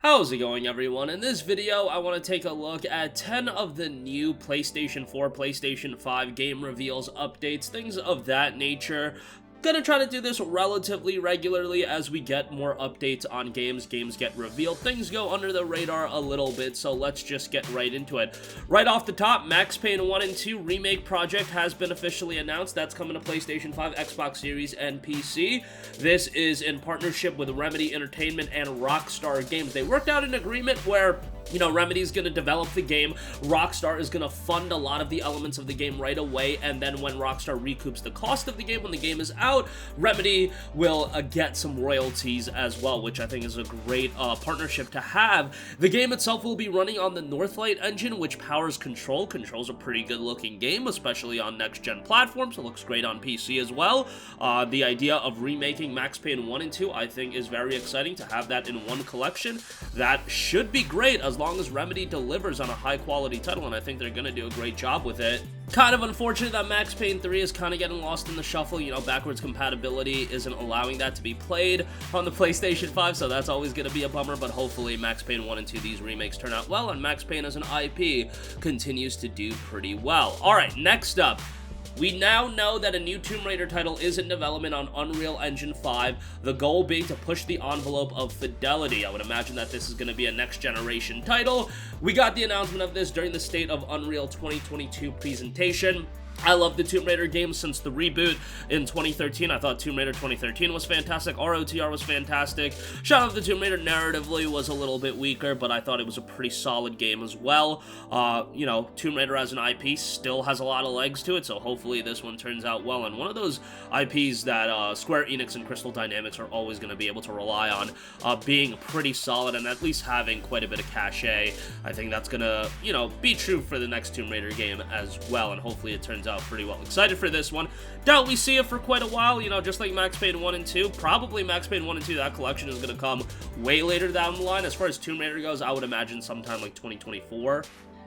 How's it going, everyone? In this video, I want to take a look at 10 of the new PlayStation 4, PlayStation 5 game reveals, updates, things of that nature. Gonna try to do this relatively regularly as we get more updates on games get revealed, things go under the radar a little bit, so let's just get right into it. Right off the top, Max Payne 1 and 2 remake project has been officially announced. That's coming to PlayStation 5, Xbox Series, and PC. This is in partnership with Remedy Entertainment and Rockstar Games. They worked out an agreement where Remedy's gonna develop the game, Rockstar is gonna fund a lot of the elements of the game right away, and then when Rockstar recoups the cost of the game when the game is out, Remedy will get some royalties as well, which I think is a great partnership to have. The game itself will be running on the Northlight engine, which powers Control. Control's a pretty good looking game, especially on next-gen platforms. It looks great on PC as well. The idea of remaking Max Payne 1 and 2, I think, is very exciting to have that in one collection. That should be great as long as Remedy delivers on a high-quality title, and I think they're going to do a great job with it. Kind of unfortunate that Max Payne 3 is kind of getting lost in the shuffle. Backwards compatibility isn't allowing that to be played on the PlayStation 5, so that's always going to be a bummer, but hopefully Max Payne 1 and 2, these remakes turn out well, and Max Payne as an IP continues to do pretty well. Alright, next up. We now know that a new Tomb Raider title is in development on Unreal Engine 5, the goal being to push the envelope of fidelity. I would imagine that this is going to be a next-generation title. We got the announcement of this during the State of Unreal 2022 presentation. I love the Tomb Raider games since the reboot in 2013. I thought Tomb Raider 2013 was fantastic. ROTR was fantastic. Shadow of the Tomb Raider narratively was a little bit weaker, but I thought it was a pretty solid game as well. Tomb Raider as an IP still has a lot of legs to it, so hopefully this one turns out well. And one of those IPs that Square Enix and Crystal Dynamics are always going to be able to rely on being pretty solid and at least having quite a bit of cachet. I think that's going to, be true for the next Tomb Raider game as well, and hopefully it turns out pretty well. Excited for this one. Doubt we see it for quite a while, just like Max Payne 1 and 2. Probably Max Payne 1 and 2, that collection is going to come way later down the line. As far as Tomb Raider goes, I would imagine sometime like 2024.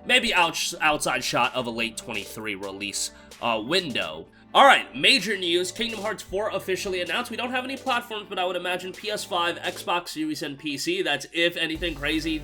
Maybe outside shot of a late 23 release window. Alright, major news, Kingdom Hearts 4 officially announced. We don't have any platforms, but I would imagine PS5, Xbox Series, and PC. That's if anything crazy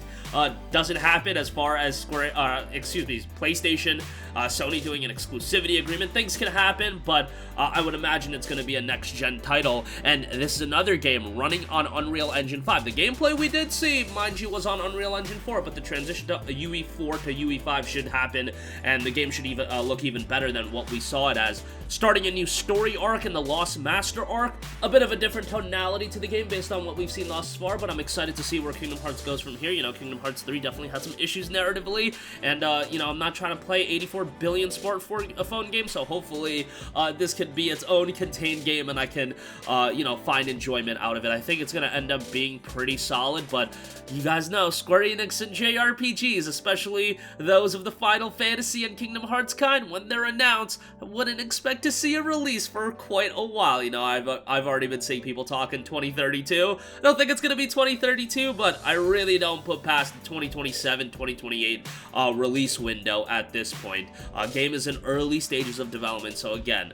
doesn't happen as far as PlayStation, Sony doing an exclusivity agreement. Things can happen, but I would imagine it's going to be a next-gen title, and this is another game running on Unreal Engine 5. The gameplay we did see, mind you, was on Unreal Engine 4, but the transition to UE4 to UE5 should happen, and the game should even look even better than what we saw it as. Starting a new story arc in the Lost Master arc, a bit of a different tonality to the game based on what we've seen thus far, but I'm excited to see where Kingdom Hearts goes from here. Kingdom Hearts 3 definitely had some issues narratively, and, I'm not trying to play 84 billion smartphone game, so hopefully, this could be its own contained game, and I can, find enjoyment out of it. I think it's gonna end up being pretty solid, but you guys know, Square Enix and JRPGs, especially those of the Final Fantasy and Kingdom Hearts kind, when they're announced, I wouldn't expect to see a release for quite a while. I've already been seeing people talking 2032. I don't think it's gonna be 2032, but I really don't put past the 2027, 2028 release window at this point. Game is in early stages of development, so again,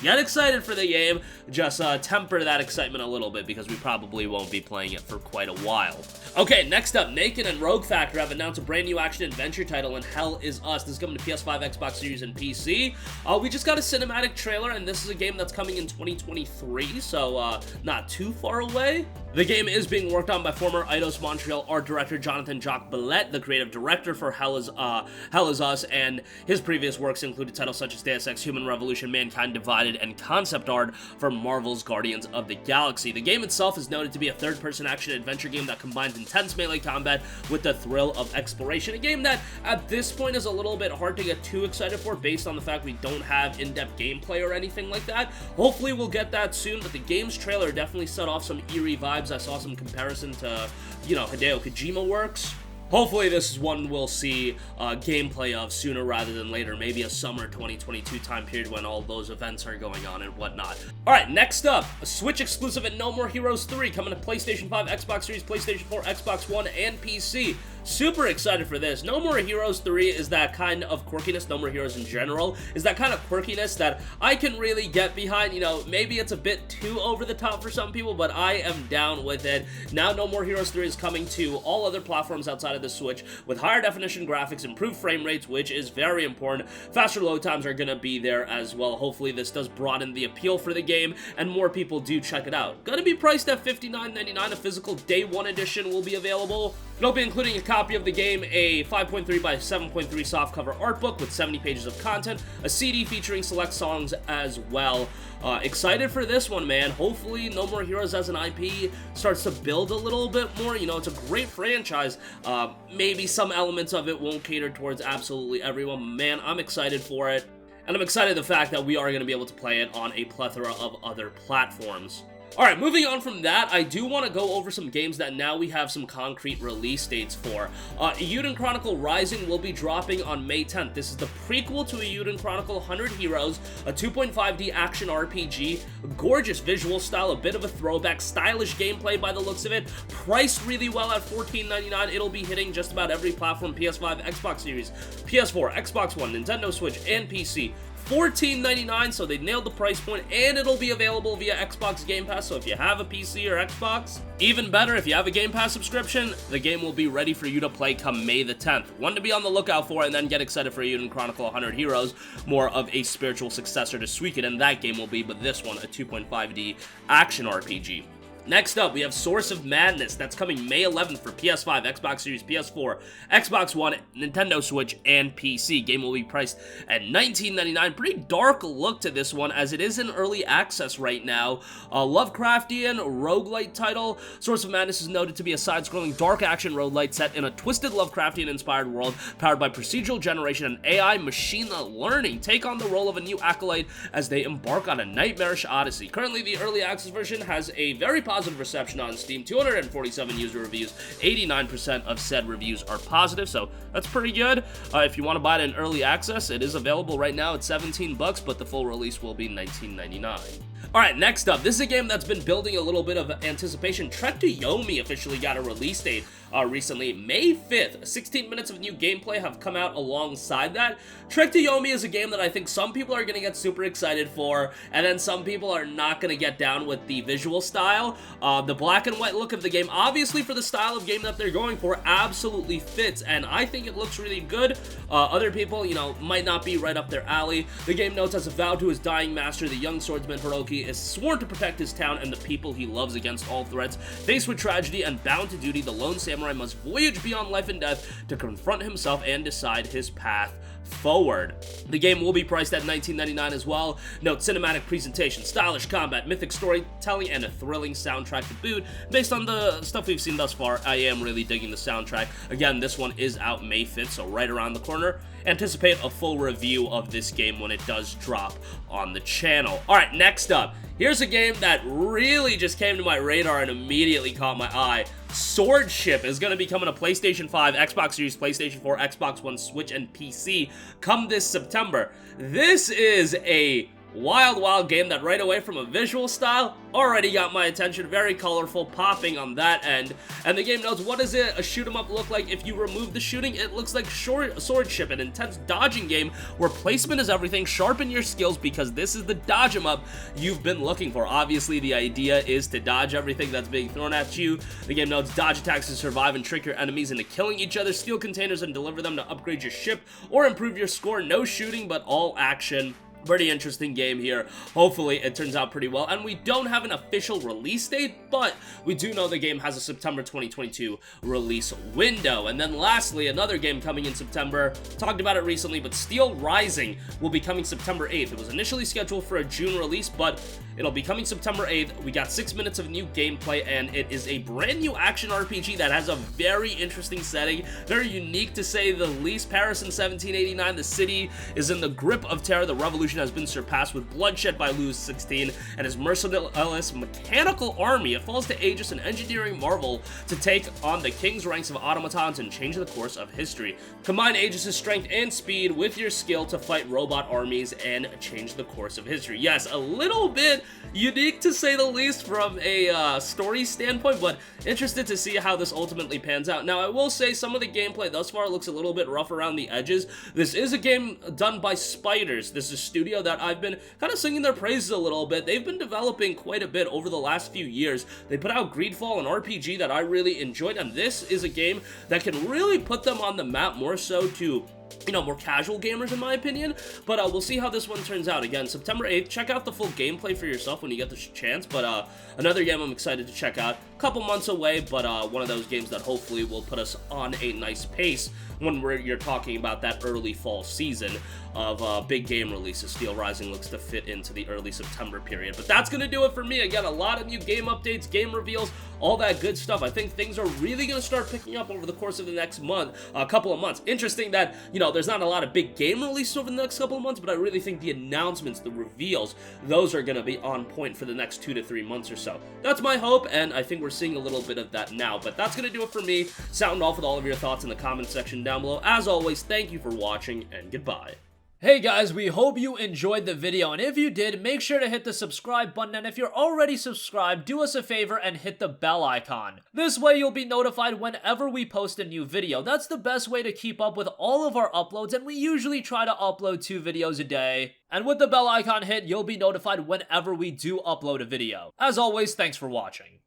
get excited for the game, just temper that excitement a little bit because we probably won't be playing it for quite a while. Okay, next up, Naked and Rogue Factor have announced a brand new action-adventure title in Hell Is Us. This is coming to PS5, Xbox Series, and PC. We just got a cinematic trailer, and this is a game that's coming in 2023, so not too far away. The game is being worked on by former Eidos Montreal art director Jonathan Jacques Bellette, the creative director for Hell Is Us, and his previous works included titles such as Deus Ex Human Revolution, Mankind Divided, and concept art for Marvel's Guardians of the Galaxy. The game itself is noted to be a third-person action-adventure game that combines intense melee combat with the thrill of exploration. A game that, at this point, is a little bit hard to get too excited for based on the fact we don't have in-depth gameplay or anything like that. Hopefully we'll get that soon, but the game's trailer definitely set off some eerie vibes. I saw some comparison to, Hideo Kojima works. Hopefully this is one we'll see gameplay of sooner rather than later, maybe a summer 2022 time period when all those events are going on and whatnot. Alright, next up, a Switch exclusive and No More Heroes 3 coming to PlayStation 5, Xbox Series, PlayStation 4, Xbox One, and PC. Super excited for this. No More Heroes 3 is that kind of quirkiness, No More Heroes in general, is that kind of quirkiness that I can really get behind. You know, maybe it's a bit too over the top for some people, but I am down with it. Now No More Heroes 3 is coming to all other platforms outside of the Switch with higher definition graphics, improved frame rates, which is very important. Faster load times are gonna be there as well. Hopefully this does broaden the appeal for the game and more people do check it out. Gonna be priced at $59.99. A physical day one edition will be available. It'll be including a copy of the game, a 5.3 by 7.3 softcover art book with 70 pages of content, a CD featuring select songs as well. Excited for this one, man. Hopefully No More Heroes as an IP starts to build a little bit more. You know, it's a great franchise. Maybe some elements of it won't cater towards absolutely everyone. Man, I'm excited for it. And I'm excited the fact that we are going to be able to play it on a plethora of other platforms. Alright, moving on from that, I do want to go over some games that now we have some concrete release dates for. Eiyuden Chronicle Rising will be dropping on May 10th. This is the prequel to Eiyuden Chronicle 100 Heroes, a 2.5D action RPG, gorgeous visual style, a bit of a throwback, stylish gameplay by the looks of it, priced really well at $14.99. It'll be hitting just about every platform, PS5, Xbox Series, PS4, Xbox One, Nintendo Switch, and PC. $14.99, so they nailed the price point, and it'll be available via Xbox Game Pass, so if you have a PC or Xbox, even better, if you have a Game Pass subscription, the game will be ready for you to play come May the 10th. One to be on the lookout for, and then get excited for Eiyuden Chronicle 100 Heroes, more of a spiritual successor to Suikoden, that game will be, but this one, a 2.5D action RPG. Next up, we have Source of Madness. That's coming May 11th for PS5, Xbox Series, PS4, Xbox One, Nintendo Switch, and PC. Game will be priced at $19.99. Pretty dark look to this one, as it is in early access right now. A Lovecraftian roguelite title. Source of Madness is noted to be a side-scrolling dark action roguelite set in a twisted Lovecraftian-inspired world powered by procedural generation and AI machine learning. Take on the role of a new acolyte as they embark on a nightmarish odyssey. Currently, the early access version has a very positive reception on Steam, 247 user reviews, 89% of said reviews are positive, so that's pretty good. If you want to buy it in early access, it is available right now at $17, but the full release will be $19.99. Alright, next up, this is a game that's been building a little bit of anticipation. Trek to Yomi officially got a release date recently, May 5th. 16 minutes of new gameplay have come out alongside that. Trek to Yomi is a game that I think some people are going to get super excited for, and then some people are not going to get down with the visual style. The black and white look of the game, obviously for the style of game that they're going for, absolutely fits, and I think it looks really good. Other people, you know, might not be right up their alley. The game notes, as a vow to his dying master, the young swordsman Hiroki is sworn to protect his town and the people he loves against all threats. Faced with tragedy and bound to duty, the lone samurai must voyage beyond life and death to confront himself and decide his path forward. The game will be priced at $19.99 as well. Note, cinematic presentation, stylish combat, mythic storytelling, and a thrilling soundtrack to boot. Based on the stuff we've seen thus far, I am really digging the soundtrack. Again, this one is out May 5th, so right around the corner. Anticipate a full review of this game when it does drop on the channel. Alright, next up, here's a game that really just came to my radar and immediately caught my eye. Swordship is going to be coming to PlayStation 5, Xbox Series, PlayStation 4, Xbox One, Switch, and PC come this September. This is a wild game that right away from a visual style already got my attention. Very colorful, popping on that end. And the game notes, what does a shoot 'em up look like? If you remove the shooting, it looks like Swordship, an intense dodging game where placement is everything. Sharpen your skills because this is the dodge 'em up you've been looking for. Obviously, the idea is to dodge everything that's being thrown at you. The game notes, dodge attacks to survive and trick your enemies into killing each other. Steal containers and deliver them to upgrade your ship or improve your score. No shooting, but all action. Pretty interesting game here. Hopefully it turns out pretty well, and we don't have an official release date, but we do know the game has a September 2022 release window. And then lastly, another game coming in September, talked about it recently, but Steelrising will be coming September 8th. It was initially scheduled for a June release, but it'll be coming September 8th. We got 6 minutes of new gameplay, and it is a brand new action RPG that has a very interesting setting, very unique to say the least. Paris in 1789, the city is in the grip of terror. The revolution execution has been surpassed with bloodshed by Lewis 16 and his merciless mechanical army. It falls to Aegis, an engineering marvel, to take on the king's ranks of automatons and change the course of history. Combine Aegis' strength and speed with your skill to fight robot armies and change the course of history. Yes, a little bit unique to say the least from a story standpoint, but interested to see how this ultimately pans out. Now, I will say some of the gameplay thus far looks a little bit rough around the edges. This is a game done by Spiders. This is a studio that I've been kind of singing their praises a little bit. They've been developing quite a bit over the last few years. They put out Greedfall, an RPG that I really enjoyed, and this is a game that can really put them on the map more so to, you know, more casual gamers in my opinion, but we'll see how this one turns out. Again, September 8th, check out the full gameplay for yourself when you get the chance, but another game I'm excited to check out. A couple months away, but one of those games that hopefully will put us on a nice pace when you're talking about that early fall season of big game releases. Steelrising looks to fit into the early September period. But that's going to do it for me. Again, a lot of new game updates, game reveals, all that good stuff. I think things are really going to start picking up over the course of the next month, a couple of months. Interesting that, you know, there's not a lot of big game releases over the next couple of months, but I really think the announcements, the reveals, those are going to be on point for the next 2 to 3 months or so. That's my hope, and I think we're seeing a little bit of that now. But that's going to do it for me. Sound off with all of your thoughts in the comment section down below. As always, thank you for watching, and goodbye. Hey guys, we hope you enjoyed the video, and if you did, make sure to hit the subscribe button, and if you're already subscribed, do us a favor and hit the bell icon. This way you'll be notified whenever we post a new video. That's the best way to keep up with all of our uploads, and we usually try to upload 2 videos a day. And with the bell icon hit, you'll be notified whenever we do upload a video. As always, thanks for watching.